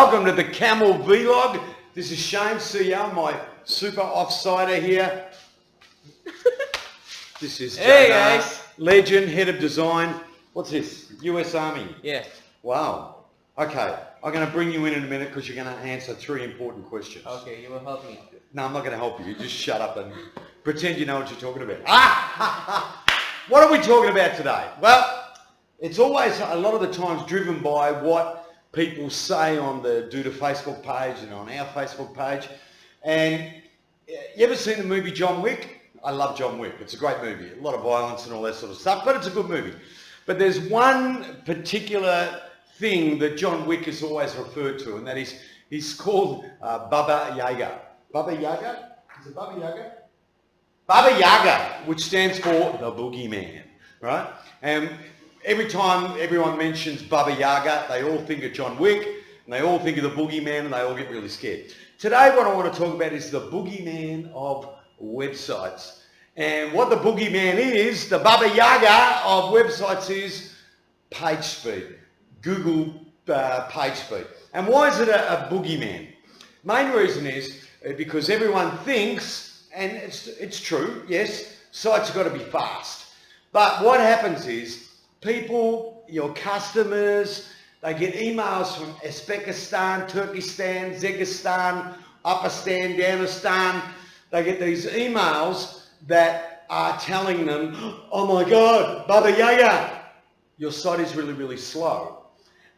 Welcome to the Camel Vlog. This is Shane, CEO, my super offsider here. This is Hey Jaymar, guys. Legend, head of design. What's this? US Army. Yeah. Wow. Okay, I'm going to bring you in a minute because you're going to answer 3 important questions. Okay, you will help me. No, I'm not going to help you. Just shut up and pretend you know what you're talking about. What are we talking about today? Well, it's always a lot of the times driven by what people say on the Do the Facebook page and on our Facebook page. And you ever seen the movie John Wick? I love John Wick. It's a great movie. A lot of violence and all that sort of stuff, but it's a good movie. But there's one particular thing that John Wick is always referred to, and that is he's called Baba Yaga. Baba Yaga? Is it Baba Yaga? Baba Yaga, which stands for the Boogeyman, right? And every time everyone mentions Baba Yaga, they all think of John Wick, and they all think of the Boogeyman, and they all get really scared. Today, what I want to talk about is the Boogeyman of websites. And what the Boogeyman is, the Baba Yaga of websites is page speed, Google page speed. And why is it a Boogeyman? Main reason is because everyone thinks, and it's true, yes, sites have got to be fast. But what happens is people, your customers, they get emails from Uzbekistan, Turkestan, Zegistan, Upperstan, Downistan. They get these emails that are telling them, oh my God, Baba Yaga, your site is really, really slow.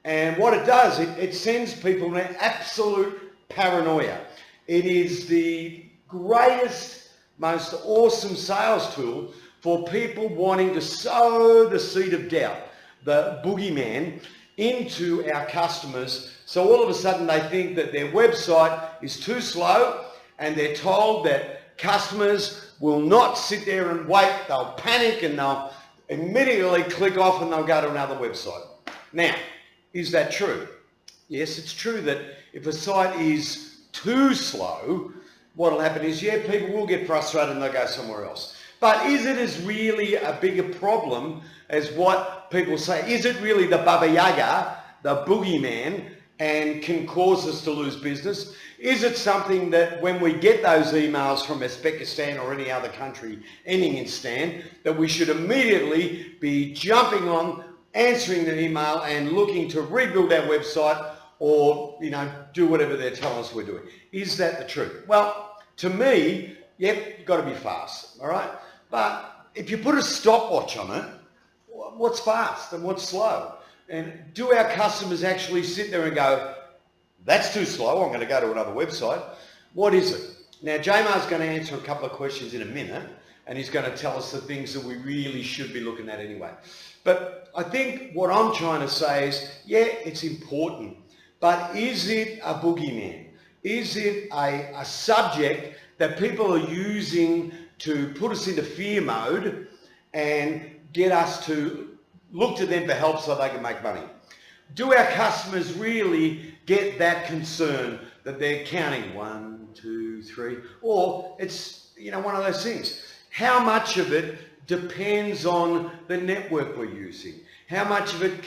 And what it does, it sends people into absolute paranoia. It is the greatest, most awesome sales tool for people wanting to sow the seed of doubt, the Boogeyman, into our customers. So all of a sudden they think that their website is too slow, and they're told that customers will not sit there and wait. They'll panic and they'll immediately click off and they'll go to another website. Now, is that true? Yes, it's true that if a site is too slow, what will happen is, yeah, people will get frustrated and they'll go somewhere else. But is it as really a bigger problem as what people say? Is it really the Baba Yaga, the Boogeyman, and can cause us to lose business? Is it something that when we get those emails from Uzbekistan or any other country ending in stan, that we should immediately be jumping on, answering the email and looking to rebuild our website or, do whatever they're telling us we're doing? Is that the truth? Well, to me, yep, you've got to be fast, all right? But if you put a stopwatch on it, what's fast and what's slow? And do our customers actually sit there and go, that's too slow, I'm going to go to another website? What is it? Now, Jaymar's going to answer a couple of questions in a minute, and he's going to tell us the things that we really should be looking at anyway. But I think what I'm trying to say is, yeah, it's important, but is it a Boogeyman? Is it a subject that people are using to put us into fear mode and get us to look to them for help so they can make money? Do our customers really get that concern that they're counting 1, 2, 3, or it's one of those things? How much of it depends on the network we're using? How much of it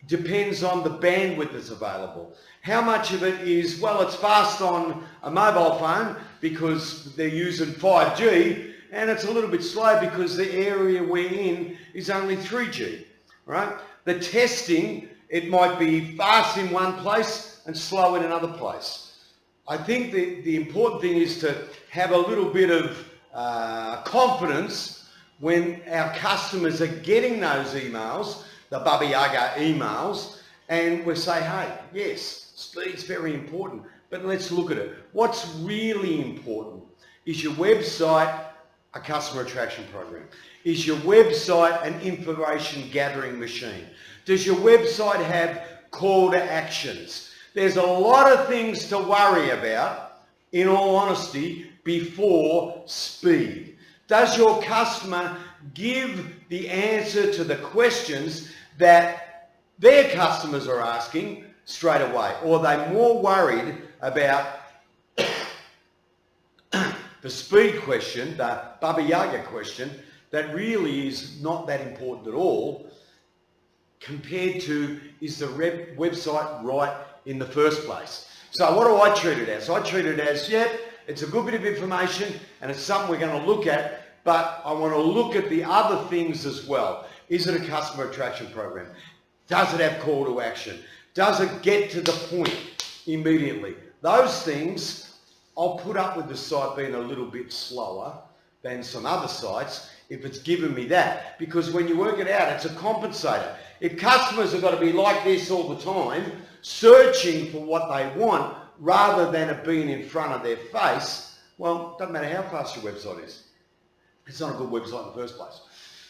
depends on the bandwidth that's available? How much of it is, well, it's fast on a mobile phone because they're using 5G, and it's a little bit slow because the area we're in is only 3G, right? The testing, it might be fast in one place and slow in another place. I think the important thing is to have a little bit of confidence when our customers are getting those emails, the Baba Yaga emails, and we say, hey, yes, speed's very important, but let's look at it. What's really important? Is your website a customer attraction program? Is your website an information gathering machine? Does your website have call to actions? There's a lot of things to worry about, in all honesty, before speed. Does your customer give the answer to the questions that their customers are asking straight away? Or are they more worried about the speed question, the Baba Yaga question, that really is not that important at all, compared to, is the website right in the first place. So what do I treat it as? I treat it as, yep, it's a good bit of information and it's something we're going to look at, but I want to look at the other things as well. Is it a customer attraction program? Does it have call to action? Does it get to the point immediately? Those things, I'll put up with the site being a little bit slower than some other sites if it's given me that. Because when you work it out, it's a compensator. If customers have got to be like this all the time, searching for what they want rather than it being in front of their face, well, it doesn't matter how fast your website is. It's not a good website in the first place.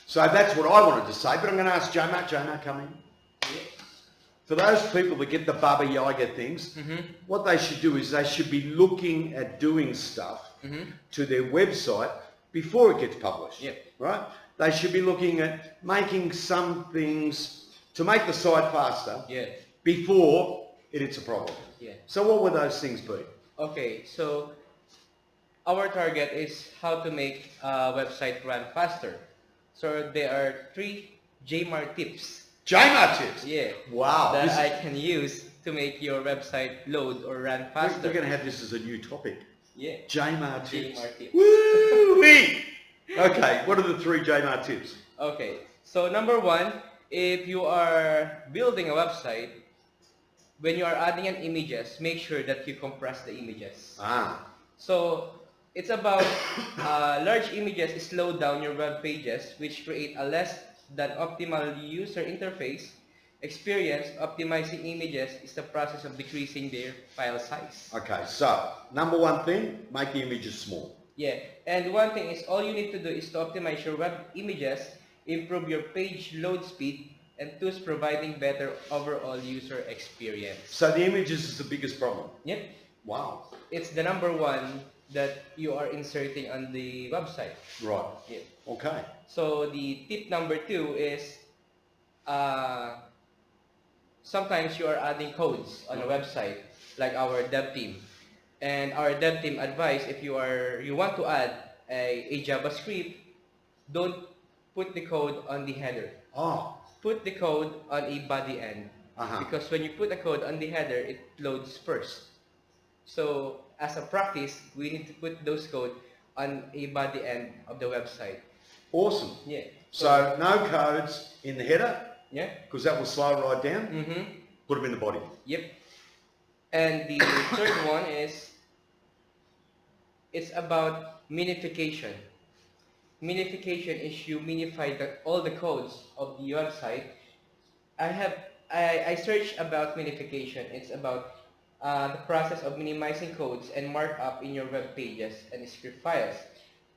So that's what I wanted to say, but I'm going to ask Jaymar. Jaymar, come in. Yeah. For those people that get the Baba Yaga things, what they should do is they should be looking at doing stuff to their website before it gets published, right? They should be looking at making some things to make the site faster before it hits a problem. So what would those things be? Okay, so our target is how to make a website run faster. So there are 3 Jaymar tips. Jaymar tips? Yeah. Wow. That I can use to make your website load or run faster. We're going to have this as a new topic. Yeah. Jaymar tips. Jaymar tips. Woo-wee! Okay, what are the 3 Jaymar tips? Okay, so number 1, if you are building a website, when you are adding in images, make sure that you compress the images. So it's about large images slow down your web pages, which create a less than optimal user interface experience. Optimizing images is the process of decreasing their file size. Okay, so number 1 thing, make the images small. Yeah, and one thing is all you need to do is to optimize your web images, improve your page load speed, and thus providing better overall user experience. So the images is the biggest problem? Yep. Wow. It's the number 1 that you are inserting on the website. Right. Yeah. Okay. So the tip number 2 is sometimes you are adding codes on a website, like our dev team. And our dev team advice, if you want to add a JavaScript, don't put the code on the header. Put the code on a body end. Because when you put the code on the header, it loads first. So as a practice, we need to put those code on a body end of the website. Awesome. Yeah. So no codes in the header. Yeah. Because that will slow right down. Put them in the body. Yep. And the third one is, it's about minification. Minification is you minify all the codes of the website. I searched about minification. It's about the process of minimizing codes and markup in your web pages and script files.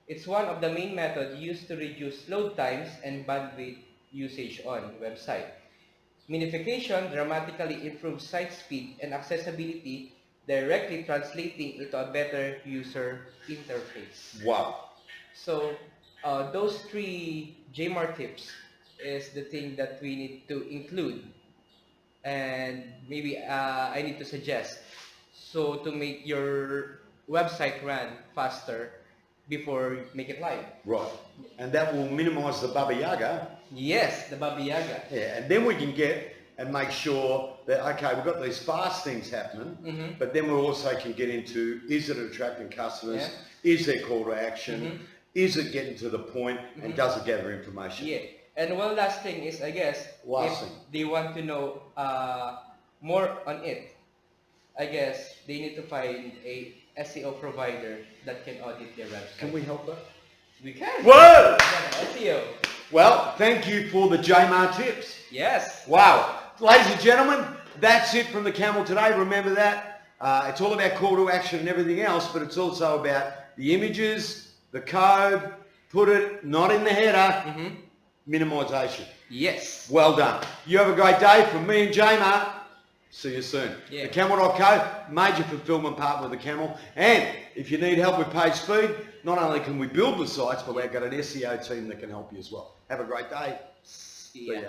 It's one of the main methods used to reduce load times and bandwidth usage on website. Minification dramatically improves site speed and accessibility, directly translating into a better user interface. Wow. So those 3 Jaymar tips is the thing that we need to include, and maybe I need to suggest, so to make your website run faster before you make it live. Right. And that will minimize the Baba Yaga. Yes, the Baba Yaga. Yeah, and then we can get and make sure that, okay, we've got these fast things happening, but then we also can get into, is it attracting customers? Is there call to action? Is it getting to the point? And does it gather information? Yeah. And one last thing is, I guess, if they want to know more on it, I guess they need to find a SEO provider that can audit their website. Can we help that? We can. Whoa! SEO. Well, thank you for the Jaymar tips. Yes. Wow. Ladies and gentlemen, that's it from TheCamel today. Remember that. It's all about call to action and everything else, but it's also about the images, the code, put it not in the header, minimization. Yes. Well done. You have a great day. From me and Jaymar, see you soon. Yeah. TheCamel.co, major fulfillment partner with TheCamel. And if you need help with page speed, not only can we build the sites, but we've got an SEO team that can help you as well. Have a great day. See ya.